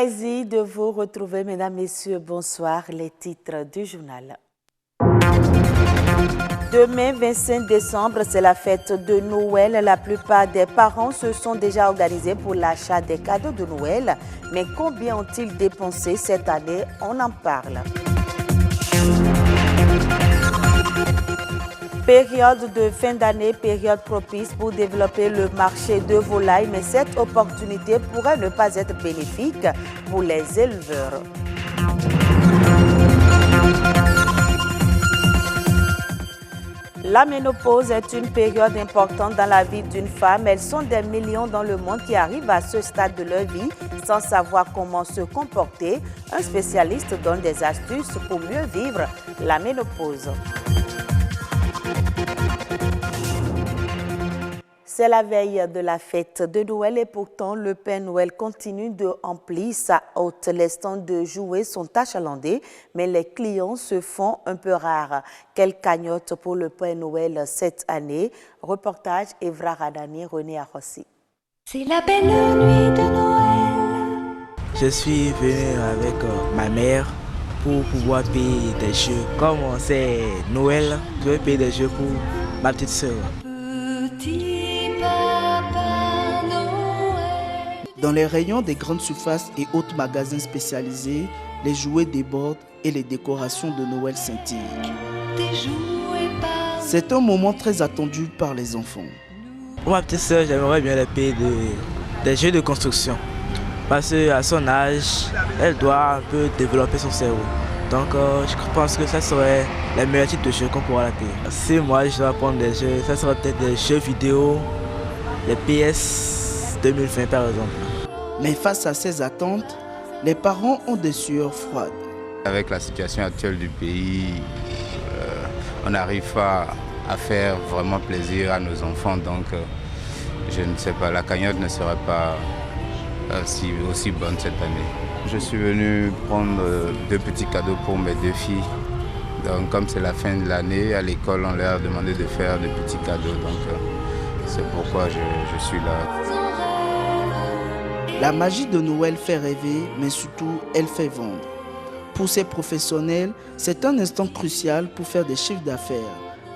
Plaisir de vous retrouver, mesdames, messieurs. Bonsoir. Les titres du journal. Demain, 25 décembre, c'est la fête de Noël. La plupart des parents se sont déjà organisés pour l'achat des cadeaux de Noël. Mais combien ont-ils dépensé cette année? On en parle. Période de fin d'année, période propice pour développer le marché de volailles, mais cette opportunité pourrait ne pas être bénéfique pour les éleveurs. La ménopause est une période importante dans la vie d'une femme. Elles sont des millions dans le monde qui arrivent à ce stade de leur vie sans savoir comment se comporter. Un spécialiste donne des astuces pour mieux vivre la ménopause. C'est la veille de la fête de Noël et pourtant le Père Noël continue de remplir sa hôte. Les stands de jouets sont achalandés, mais les clients se font un peu rares. Quelle cagnotte pour le Père Noël cette année? Reportage Evra Radani, René Arrossi. C'est la belle nuit de Noël. Je suis venu avec ma mère pour pouvoir payer des jeux. Comme c'est Noël, je vais payer des jeux pour ma petite sœur. Dans les rayons des grandes surfaces et autres magasins spécialisés, les jouets débordent et les décorations de Noël scintillent. C'est un moment très attendu par les enfants. Pour ma petite soeur, j'aimerais bien la payer des jeux de construction. Parce qu'à son âge, elle doit un peu développer son cerveau. Donc je pense que ça serait le meilleur type de jeu qu'on pourra la payer. Si moi je dois prendre des jeux, ça serait peut-être des jeux vidéo, les PS 2020 par exemple. Mais face à ces attentes, les parents ont des sueurs froides. Avec la situation actuelle du pays, on n'arrive pas à faire vraiment plaisir à nos enfants. Donc je ne sais pas, la cagnotte ne serait pas aussi bonne cette année. Je suis venu prendre 2 petits cadeaux pour mes 2 filles. Donc comme c'est la fin de l'année, à l'école on leur a demandé de faire des petits cadeaux. Donc c'est pourquoi je suis là. La magie de Noël fait rêver, mais surtout, elle fait vendre. Pour ces professionnels, c'est un instant crucial pour faire des chiffres d'affaires.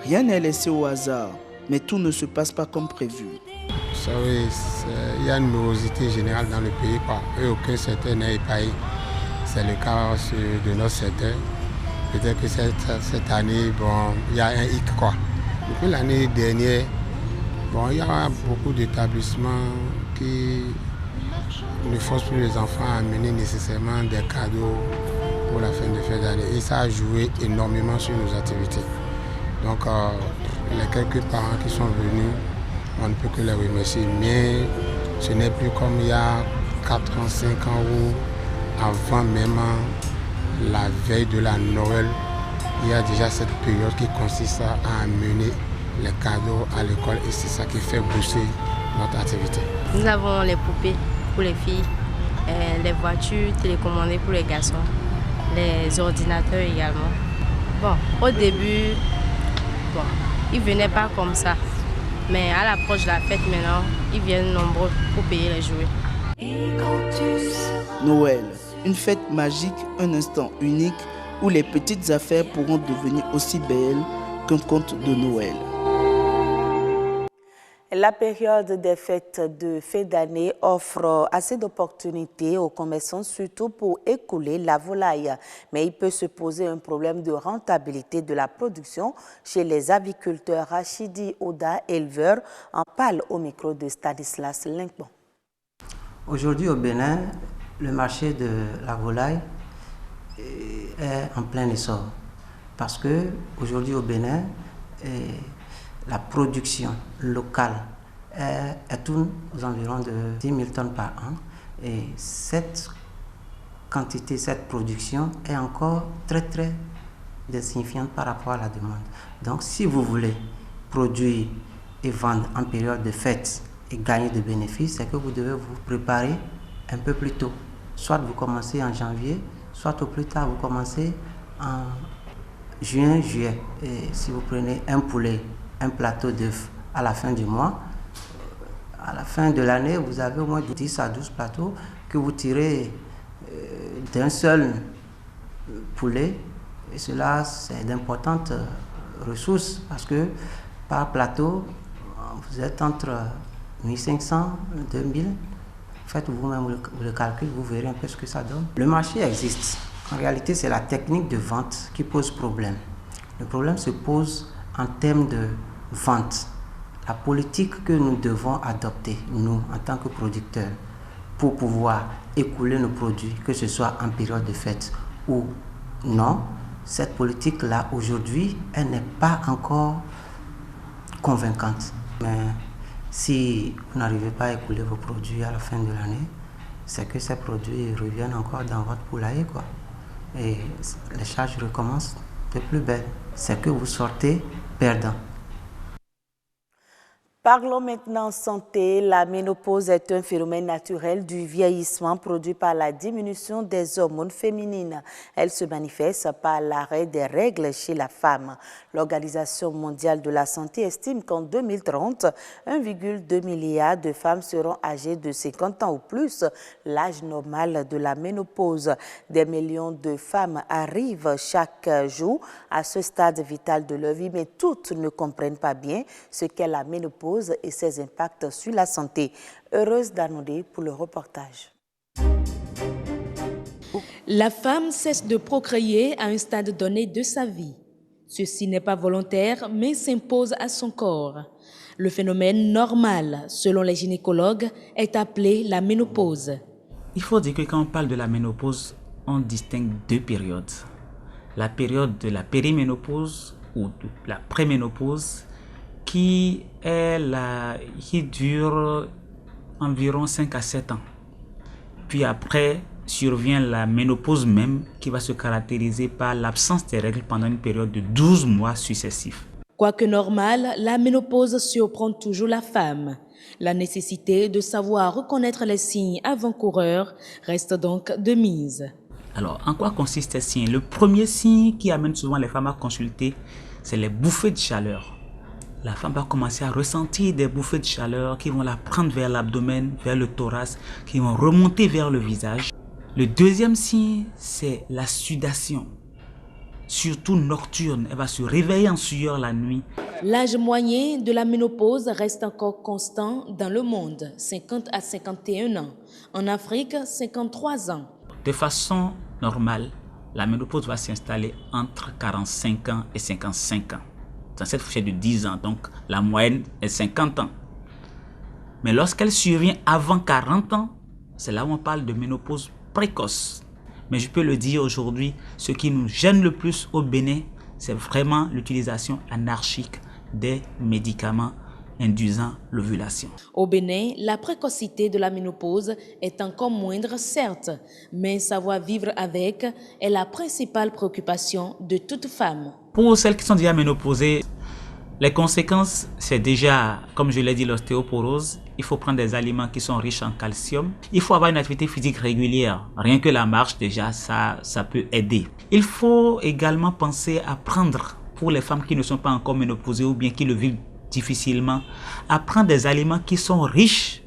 Rien n'est laissé au hasard, mais tout ne se passe pas comme prévu. Vous savez, il y a une morosité générale dans le pays, quoi. Aucun secteur n'est épargné. C'est le cas de notre secteur. Peut-être que cette année, bon, il y a un hic, quoi. Depuis l'année dernière, bon, il y a beaucoup d'établissements qui ne force plus les enfants à amener nécessairement des cadeaux pour la fin de fête d'année. Et ça a joué énormément sur nos activités. Donc les quelques parents qui sont venus, on ne peut que les remercier. Mais ce n'est plus comme il y a 4 ans, 5 ans où avant même la veille de la Noël, il y a déjà cette période qui consiste à amener les cadeaux à l'école et c'est ça qui fait booster notre activité. Nous avons les poupées pour les filles, les voitures télécommandées pour les garçons, les ordinateurs également. Bon, au début, ils ne venaient pas comme ça. Mais à l'approche de la fête maintenant, ils viennent nombreux pour payer les jouets. Noël, une fête magique, un instant unique où les petites affaires pourront devenir aussi belles qu'un conte de Noël. La période des fêtes de fin d'année offre assez d'opportunités aux commerçants, surtout pour écouler la volaille. Mais il peut se poser un problème de rentabilité de la production chez les aviculteurs. Rachidi Oda, éleveur, en parle au micro de Stanislas Linkbon. Aujourd'hui au Bénin, le marché de la volaille est en plein essor. Parce qu'aujourd'hui au Bénin, la production locale tourne aux environs de 10 000 tonnes par an. Et cette quantité, cette production est encore très insignifiante par rapport à la demande. Donc si vous voulez produire et vendre en période de fête et gagner de bénéfices, c'est que vous devez vous préparer un peu plus tôt. Soit vous commencez en janvier, soit au plus tard vous commencez en juin, juillet. Et si vous prenez un poulet, un plateau d'œufs à la fin du mois, à la fin de l'année, vous avez au moins 10 à 12 plateaux que vous tirez d'un seul poulet, et cela c'est d'importantes ressources parce que par plateau, vous êtes entre 1500 et 2000. Faites vous-même le calcul, vous verrez un peu ce que ça donne. Le marché existe. En réalité, c'est la technique de vente qui pose problème. Le problème se pose en termes de vente. La politique que nous devons adopter, nous, en tant que producteurs, pour pouvoir écouler nos produits, que ce soit en période de fête ou non, cette politique-là, aujourd'hui, elle n'est pas encore convaincante. Mais si vous n'arrivez pas à écouler vos produits à la fin de l'année, c'est que ces produits reviennent encore dans votre poulailler, quoi. Et les charges recommencent de plus belle. C'est que vous sortez perdant. Parlons maintenant santé. La ménopause est un phénomène naturel du vieillissement produit par la diminution des hormones féminines. Elle se manifeste par l'arrêt des règles chez la femme. L'Organisation mondiale de la santé estime qu'en 2030, 1,2 milliard de femmes seront âgées de 50 ans ou plus, l'âge normal de la ménopause. Des millions de femmes arrivent chaque jour à ce stade vital de leur vie, mais toutes ne comprennent pas bien ce qu'est la ménopause et ses impacts sur la santé. Heureuse d'Anoudé pour le reportage. La femme cesse de procréer à un stade donné de sa vie. Ceci n'est pas volontaire, mais s'impose à son corps. Le phénomène normal, selon les gynécologues, est appelé la ménopause. Il faut dire que quand on parle de la ménopause, on distingue deux périodes. La période de la périménopause ou de la préménopause, qui dure environ 5 à 7 ans. Puis après survient la ménopause même, qui va se caractériser par l'absence des règles pendant une période de 12 mois successifs. Quoique normale, la ménopause surprend toujours la femme. La nécessité de savoir reconnaître les signes avant-coureurs reste donc de mise. Alors, en quoi consistent ces signes? Le premier signe qui amène souvent les femmes à consulter, c'est les bouffées de chaleur. La femme va commencer à ressentir des bouffées de chaleur qui vont la prendre vers l'abdomen, vers le thorax, qui vont remonter vers le visage. Le deuxième signe, c'est la sudation, surtout nocturne. Elle va se réveiller en sueur la nuit. L'âge moyen de la ménopause reste encore constant dans le monde, 50 à 51 ans. En Afrique, 53 ans. De façon normale, la ménopause va s'installer entre 45 ans et 55 ans. Dans cette fourchette de 10 ans, donc la moyenne est 50 ans. Mais lorsqu'elle survient avant 40 ans, c'est là où on parle de ménopause précoce. Mais je peux le dire aujourd'hui, ce qui nous gêne le plus au Bénin, c'est vraiment l'utilisation anarchique des médicaments induisant l'ovulation. Au Bénin, la précocité de la ménopause est encore moindre, certes, mais savoir vivre avec est la principale préoccupation de toute femme. Pour celles qui sont déjà ménopausées, les conséquences, c'est déjà, comme je l'ai dit, l'ostéoporose. Il faut prendre des aliments qui sont riches en calcium. Il faut avoir une activité physique régulière. Rien que la marche, déjà, ça peut aider. Il faut également penser à prendre, pour les femmes qui ne sont pas encore ménopausées ou bien qui le vivent difficilement, à prendre des aliments qui sont riches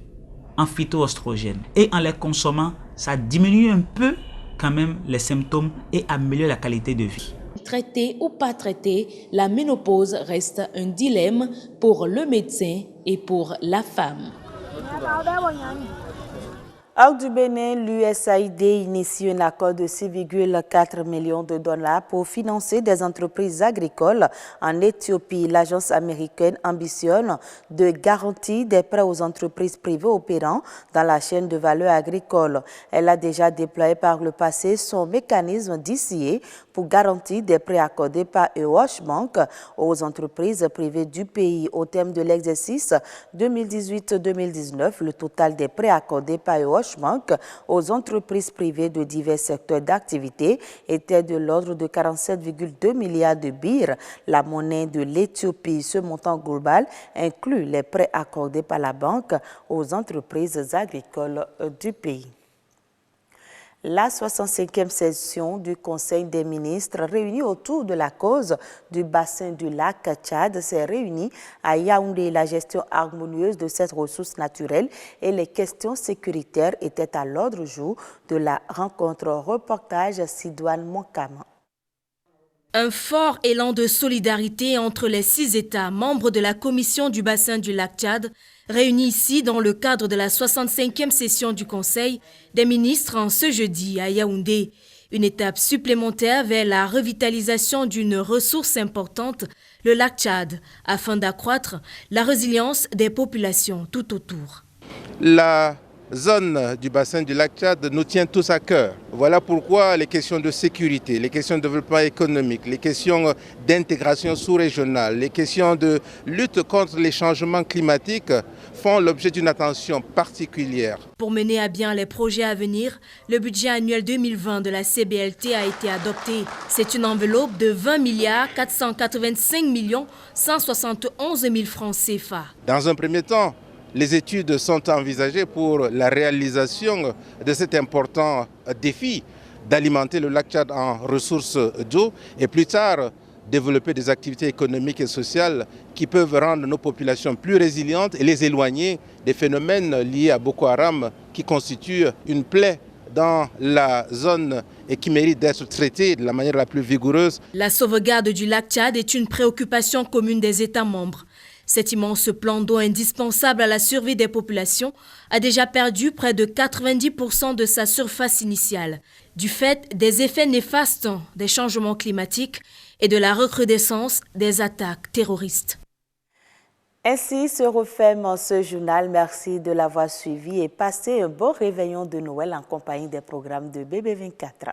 en phytoestrogènes. Et en les consommant, ça diminue un peu quand même les symptômes et améliore la qualité de vie. Traitée ou pas traitée, la ménopause reste un dilemme pour le médecin et pour la femme. Hors du Bénin, l'USAID initie un accord de 6,4 millions de dollars pour financer des entreprises agricoles en Éthiopie. L'agence américaine ambitionne de garantir des prêts aux entreprises privées opérant dans la chaîne de valeur agricole. Elle a déjà déployé par le passé son mécanisme DCA pour garantir des prêts accordés par EOH Bank aux entreprises privées du pays. Au terme de l'exercice 2018-2019, le total des prêts accordés par EOH Bank aux entreprises privées de divers secteurs d'activité était de l'ordre de 47,2 milliards de birres, la monnaie de l'Éthiopie. Ce montant global inclut les prêts accordés par la banque aux entreprises agricoles du pays. La 65e session du Conseil des ministres réunie autour de la cause du bassin du lac Tchad s'est réunie à Yaoundé. La gestion harmonieuse de cette ressource naturelle et les questions sécuritaires étaient à l'ordre du jour de la rencontre. Reportage Sidoine Monkama. Un fort élan de solidarité entre les 6 États membres de la Commission du bassin du lac Tchad, réunis ici dans le cadre de la 65e session du Conseil des ministres en ce jeudi à Yaoundé. Une étape supplémentaire vers la revitalisation d'une ressource importante, le lac Tchad, afin d'accroître la résilience des populations tout autour. La zone du bassin du lac Tchad nous tient tous à cœur. Voilà pourquoi les questions de sécurité, les questions de développement économique, les questions d'intégration sous-régionale, les questions de lutte contre les changements climatiques font l'objet d'une attention particulière. Pour mener à bien les projets à venir, le budget annuel 2020 de la CBLT a été adopté. C'est une enveloppe de 20 485 171 000 francs CFA. Dans un premier temps, les études sont envisagées pour la réalisation de cet important défi d'alimenter le lac Tchad en ressources d'eau et plus tard développer des activités économiques et sociales qui peuvent rendre nos populations plus résilientes et les éloigner des phénomènes liés à Boko Haram qui constituent une plaie dans la zone et qui mérite d'être traités de la manière la plus vigoureuse. La sauvegarde du lac Tchad est une préoccupation commune des États membres. Cet immense plan d'eau indispensable à la survie des populations a déjà perdu près de 90% de sa surface initiale, du fait des effets néfastes des changements climatiques et de la recrudescence des attaques terroristes. Ainsi se referme ce journal. Merci de l'avoir suivi et passez un bon réveillon de Noël en compagnie des programmes de BB24.